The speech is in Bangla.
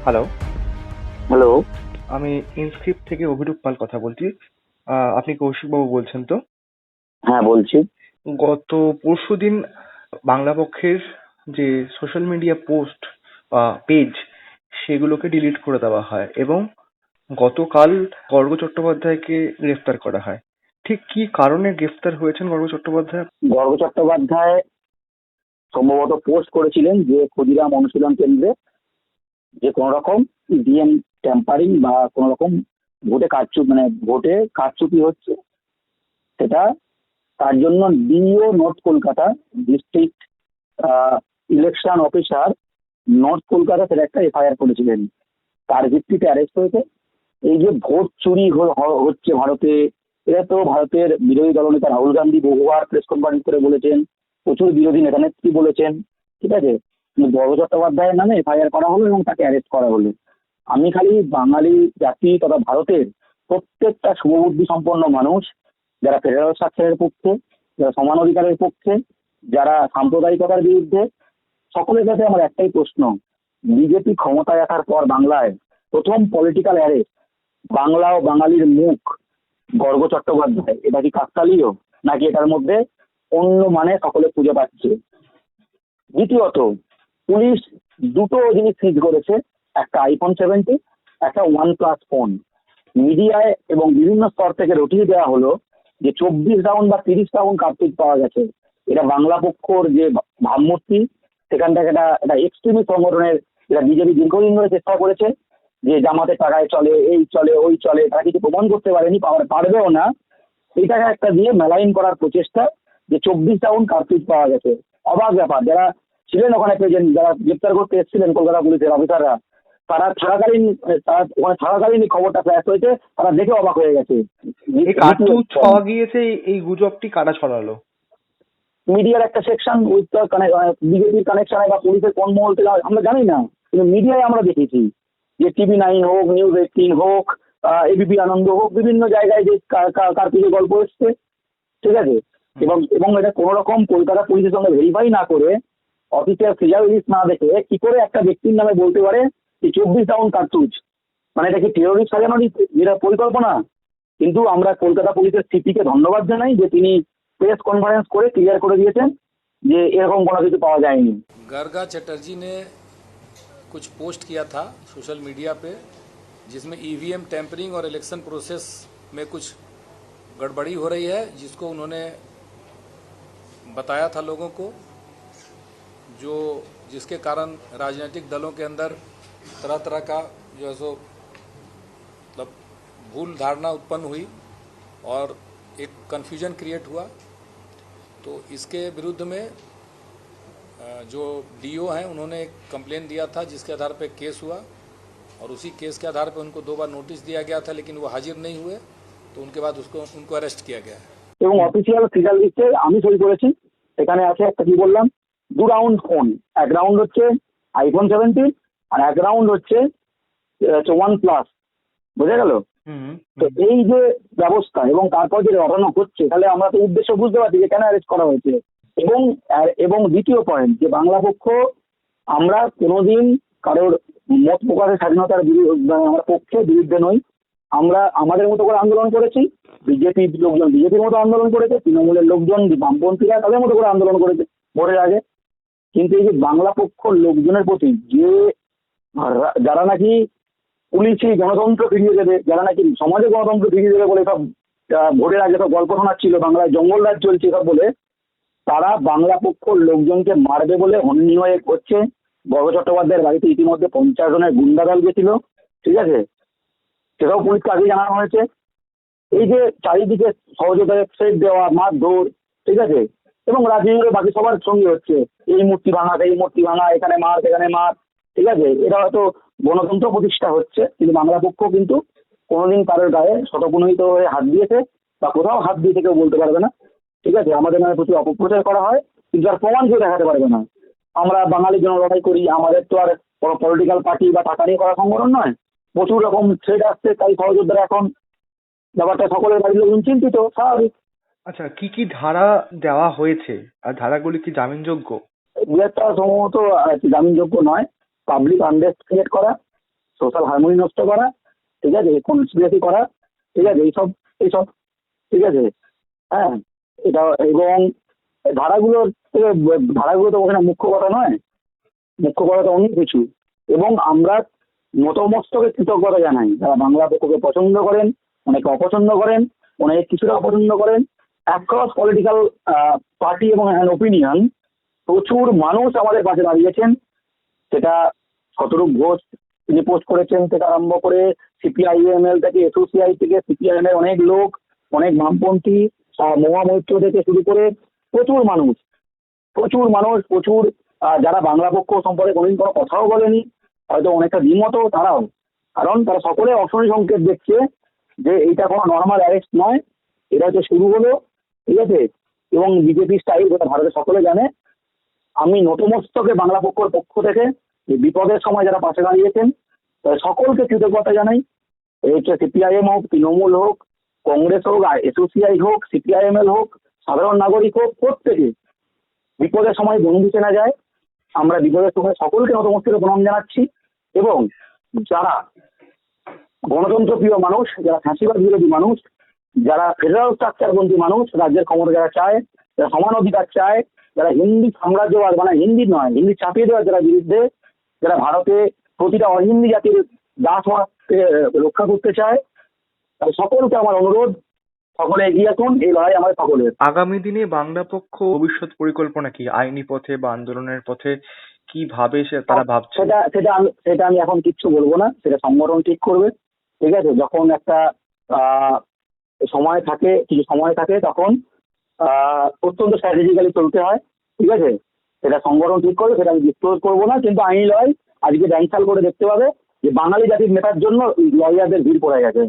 Hello, hello. আমি ইনস্ক্রিপ্ট থেকে অভিরূপ পাল কথা বলছি। আপনি কৌশিকবাবু বলছেন তো? হ্যাঁ, বলছি। গত পরশুদিন বাংলা পক্ষের যে সোশ্যাল মিডিয়া পোস্ট বা পেজ সেগুলোকে ডিলিট করে দেওয়া হয় এবং গতকাল গর্গ চট্টোপাধ্যায়কে গ্রেফতার করা হয়। ঠিক কি কারণে গ্রেফতার হয়েছেন গর্গ চট্টোপাধ্যায়? গর্গ চট্টোপাধ্যায় সম্ভবত পোস্ট করেছিলেন যে ক্ষুদিরাম অনুশীলন কেন্দ্রে যে কোনো রকম ইভিএম ট্যাম্পারিং বা কোনো রকম ভোটে কারচুপি হচ্ছে, সেটা তার জন্য DO north Kolkata district election officer north Kolkata সেটা একটা এফআইআর করেছিলেন। তার ভিত্তিতে অ্যারেস্ট হয়েছে। এই যে ভোট চুরি হচ্ছে ভারতে, এটা তো ভারতের বিরোধী দলনেতা রাহুল গান্ধী বহুবার প্রেস কনফারেন্স করে বলেছেন, প্রচুর বিরোধী নেতা নেত্রী বলেছেন, ঠিক আছে। কিন্তু গর্গ চট্টোপাধ্যায়ের নামে এফআইআর করা হলো এবং তাকে অ্যারেস্ট করা হলো। আমি খালি বাঙালি জাতি তথা ভারতের প্রত্যেকটা শুভবুদ্ধি সম্পন্ন মানুষ, যারা ফেডারেল স্ট্রাকচারের পক্ষে, যারা সমান অধিকারের পক্ষে, যারা সাম্প্রদায়িকতার বিরুদ্ধে, সকলের কাছে আমার একটাই প্রশ্ন, বিজেপি ক্ষমতায় আসার পর বাংলায় প্রথম পলিটিক্যাল অ্যারেস্ট বাংলা ও বাঙালির মুখ গর্গ চট্টোপাধ্যায়, এটা কি কাকতালীয় নাকি এটার মধ্যে অন্য মানে সকলে খুঁজে পাচ্ছে? দ্বিতীয়ত, পুলিশ দুটো জিনিস সিজ করেছে, একটা iPhone 17, একটা OnePlus ফোন। মিডিয়ায় এবং বিভিন্ন স্তর থেকে রটিয়ে দেওয়া হলো যে 24 রাউন্ড বা 30 রাউন্ড কার্তুজ পাওয়া গেছে। এটা বাংলা পক্ষর যে ভাবমূর্তি, সেখান থেকে একটা এক্সট্রিমিস্ট সংগঠনের, যেটা বিজেপি দীর্ঘদিন ধরে চেষ্টা করেছে যে জামাতে টাকায় চলে, এই চলে, ওই চলে, তারা কিছু প্রমাণ করতে পারেনি, পারবেও না। এইটাকে একটা দিয়ে মেলাইন করার প্রচেষ্টা যে 24 রাউন্ড কার্তুজ পাওয়া গেছে। অবাক ব্যাপার, যারা ছিলেন ওখানে প্রেজেন্ট, যারা গ্রেপ্তার করতে এসেছিলেন কলকাতা পুলিশের অফিসাররা, তারা থাকাকালীন খবরটা ফ্ল্যাশ হয়েছে, তারা দেখে অবাক হয়ে গেছে। এই কার্তুজ পাওয়া গিয়েছে, এই গুজবটি কারা ছড়ালো? মিডিয়ার একটা সেকশন উইথ বিজেপির কানেকশনে বা পুলিশের কোন মহল থেকে আমরা জানি না, কিন্তু মিডিয়ায় আমরা দেখেছি যে TV9 হোক, News 18 হোক, এবিপি আনন্দ হোক, বিভিন্ন জায়গায় যে কার্তুজের গল্প এসছে, ঠিক আছে। এবং এবং এটা কোনো রকম কলকাতা পুলিশের সঙ্গে ভেরিফাই না করে, অফিসিয়াল ফিজার লিস্ট না দেখে কি করে একটা ব্যক্তির নামে বলতে পারে যে 24 রাউন্ড কার্তুজ? মানে এটা কি টেরোরিস্ট সাজানোরই যেটা পরিকল্পনা? কিন্তু আমরা কলকাতা পুলিশের সিপিকে ধন্যবাদ জানাই যে তিনি প্রেস কনফারেন্স করে ক্লিয়ার করে দিয়েছেন যে এরকম কোনো কিছু পাওয়া যায়নি। गर्गा चटर्जी ने कुछ पोस्ट किया था सोशल मीडिया पे, जिसमें ईवीएम टैंपरिंग और इलेक्शन प्रोसेस में कुछ गड़बड़ी हो रही है, जिसको उन्होंने बताया था लोगों को, जिसके कारण राजनीतिक दलों के अंदर तरह तरह का जो है सो मतलब भूल धारणा उत्पन्न हुई और एक कन्फ्यूजन क्रिएट हुआ। तो इसके विरुद्ध में जो डीओ हैं उन्होंने एक कंप्लेन दिया था, जिसके आधार पर केस हुआ और उसी केस के आधार पर उनको 2 बार नोटिस दिया गया था, लेकिन वो हाजिर नहीं हुए, तो उनके बाद उनको अरेस्ट किया गया है। এবং অফিসিয়াল ফিজার লিস্টে আমি সই করেছি, সেখানে আছে একটা কি বললাম 2 রাউন্ড ফোন, এক রাউন্ড হচ্ছে iPhone 17 আর এক রাউন্ড হচ্ছে OnePlus, বোঝা গেল? তো এই যে ব্যবস্থা এবং তারপর যে রটানো হচ্ছে, তাহলে আমরা তো উদ্দেশ্য বুঝতে পারছি যে কেন অ্যারেস্ট করা হয়েছে। এবং এবং দ্বিতীয় পয়েন্ট, যে বাংলা পক্ষ আমরা কোনোদিন কারোর মত প্রকাশের স্বাধীনতার আমরা পক্ষে বিরুদ্ধে নই। আমরা আমাদের মতো করে আন্দোলন করেছি, বিজেপির লোকজন বিজেপির মতো আন্দোলন করেছে, তৃণমূলের লোকজন বামপন্থীরা তাদের মতো করে আন্দোলন করেছে ভোটের আগে। কিন্তু এই যে বাংলা পক্ষর লোকজনের প্রতি যে যারা নাকি পুলিশি গণতন্ত্র ফিরিয়ে দেবে, যারা নাকি সমাজে গণতন্ত্র ফিরিয়ে দেবে বলে সব ভোটের আগে সব গল্প শোনাচ্ছিল, বাংলায় জঙ্গল রাজ চলছে সব বলে, তারা বাংলা পক্ষর লোকজনকে মারবে বলে হন্যি হয়ে করছে। গর্গ চট্টোপাধ্যায়ের বাড়িতে ইতিমধ্যে 50 জনের গুন্ডা দল গেছিল, ঠিক আছে, সেটাও পুলিশকে আগে জানানো হয়েছে। এই যে চারিদিকে সহযোগিতার সেট দেওয়া, মারধর, ঠিক আছে, এবং রাজনীতির বাকি সবার সঙ্গে হচ্ছে, এই মূর্তি ভাঙা, সেই মূর্তি ভাঙা, এখানে মার সেখানে মার, ঠিক আছে। এটা হয়তো গণতন্ত্র প্রতিষ্ঠা হচ্ছে, কিন্তু বাংলা পক্ষ কিন্তু কোনোদিন কারোর গায়ে শতপ্রণোদিত হয়ে হাত দিয়েছে বা কোথাও হাত দিয়েছে কেউ বলতে পারবে না, ঠিক আছে। আমাদের নামে প্রচুর অপপ্রচার করা হয়, কিন্তু আর প্রমাণ কেউ দেখাতে পারবে না। আমরা বাঙালির জন্য লড়াই করি, আমাদের তো আর কোনো পলিটিক্যাল পার্টি বা টাকা নিয়ে করা সংগঠন নয়। প্রচুর রকম থ্রেড আসছে, তাই সহযোদ্ধারা এখন ব্যাপারটা সকলের বাড়ির লোকজন চিন্তিত, স্বাভাবিক। আচ্ছা, কি কি ধারা দেওয়া হয়েছে আর ধারাগুলি কি জামিনযোগ্য? দু একটা সম্ভবত জামিনযোগ্য নয়, পাবলিক আনরেস্ট ক্রিয়েট করা, সোশ্যাল হারমোনি নষ্ট করা, ঠিক আছে, কনস্পিরেসি করা, ঠিক আছে, এইসব এইসব, ঠিক আছে। হ্যাঁ, এটা এবং ধারাগুলো তো ওখানে মুখ্য কথা নয়, মুখ্য কথা তো অনেক কিছু। এবং আমরা নতমস্তকে কৃতজ্ঞতা জানাই যারা বাংলা পক্ষকে পছন্দ করেন, অনেকে অপছন্দ করেন, অনেকে কিছুটা অপছন্দ করেন। অ্যাক্রস পলিটিক্যাল পার্টি এবং ওপিনিয়ন প্রচুর মানুষ আমাদের পাশে দাঁড়িয়েছেন। সেটা শতরূপ ঘোষ তিনি পোস্ট করেছেন থেকে আরম্ভ করে সিপিআইএমএল থেকে, এসওসিআই থেকে, সিপিআইএম এর অনেক লোক, অনেক বামপন্থী, মহামৈত্র থেকে শুরু করে প্রচুর মানুষ, প্রচুর যারা বাংলা পক্ষ সম্পর্কে কোনোদিন কোনো কথাও বলেনি, হয়তো অনেকটা দ্বিমত তারাও, কারণ তারা সকলে অশনি সংকেত দেখছে যে এইটা কোনো নর্মাল অ্যারেস্ট নয়, এটা হচ্ছে শুরু হলো, ঠিক আছে। এবং বিজেপি স্টাইল, যেটা ভারতের সকলে জানে। আমি নতমস্তকে বাংলা পক্ষের পক্ষ থেকে এই বিপদের সময় যারা পাশে দাঁড়িয়েছেন তাদের সকলকে কৃতজ্ঞতা জানাই। এই হচ্ছে সিপিআইএম হোক, তৃণমূল হোক, কংগ্রেস হোক, এসওসিআই হোক, সিপিআইএমএল হোক, সাধারণ নাগরিক হোক, প্রত্যেকে বিপদের সময় বন্ধু চেনা যায়। আমরা বিপদের সময় সকলকে নতমস্তকে প্রণাম জানাচ্ছি। এবং যারা গণতন্ত্র প্রিয় মানুষ, যারা ফ্যাসিবাদ বিরোধী মানুষ, যারা ফেডারেল স্ট্রাকচারপন্থী মানুষ, রাজ্যের ক্ষমতা যারা চায়, যারা সমান অধিকার চায়, যারা হিন্দি সাম্রাজ্যবাদ, মানে হিন্দি নয়, হিন্দি চাপিয়ে দেওয়ার যারা বিরুদ্ধে, যারা ভারতে প্রতিটা অহিন্দি জাতির দাসত্বকে রক্ষা করতে চায়, তাদের সকলকে আমার অনুরোধ, সকলে এগিয়ে আসুন, এই লড়াই আমাদের সকলের। আগামী দিনে বাংলা পক্ষ ভবিষ্যৎ পরিকল্পনা কি, আইনি পথে বা আন্দোলনের পথে কিভাবে তারা ভাবছে? সেটা আমি এখন কিচ্ছু বলবো না, সেটা সংগঠন ঠিক করবে, ঠিক আছে। যখন একটা কিছু সময় থাকে তখন অত্যন্ত স্ট্র্যাটেজিক্যালি চলতে হয়, ঠিক আছে। সেটা সংগঠন ঠিক করবে, সেটা আমি ডিসক্লোজ করবো না। কিন্তু আইনি লড়াই আজকে ব্যাংসাল করে দেখতে পাবে যে বাঙালি জাতির নেতার জন্য লয়ারদের ভিড় পড়ে গেছে।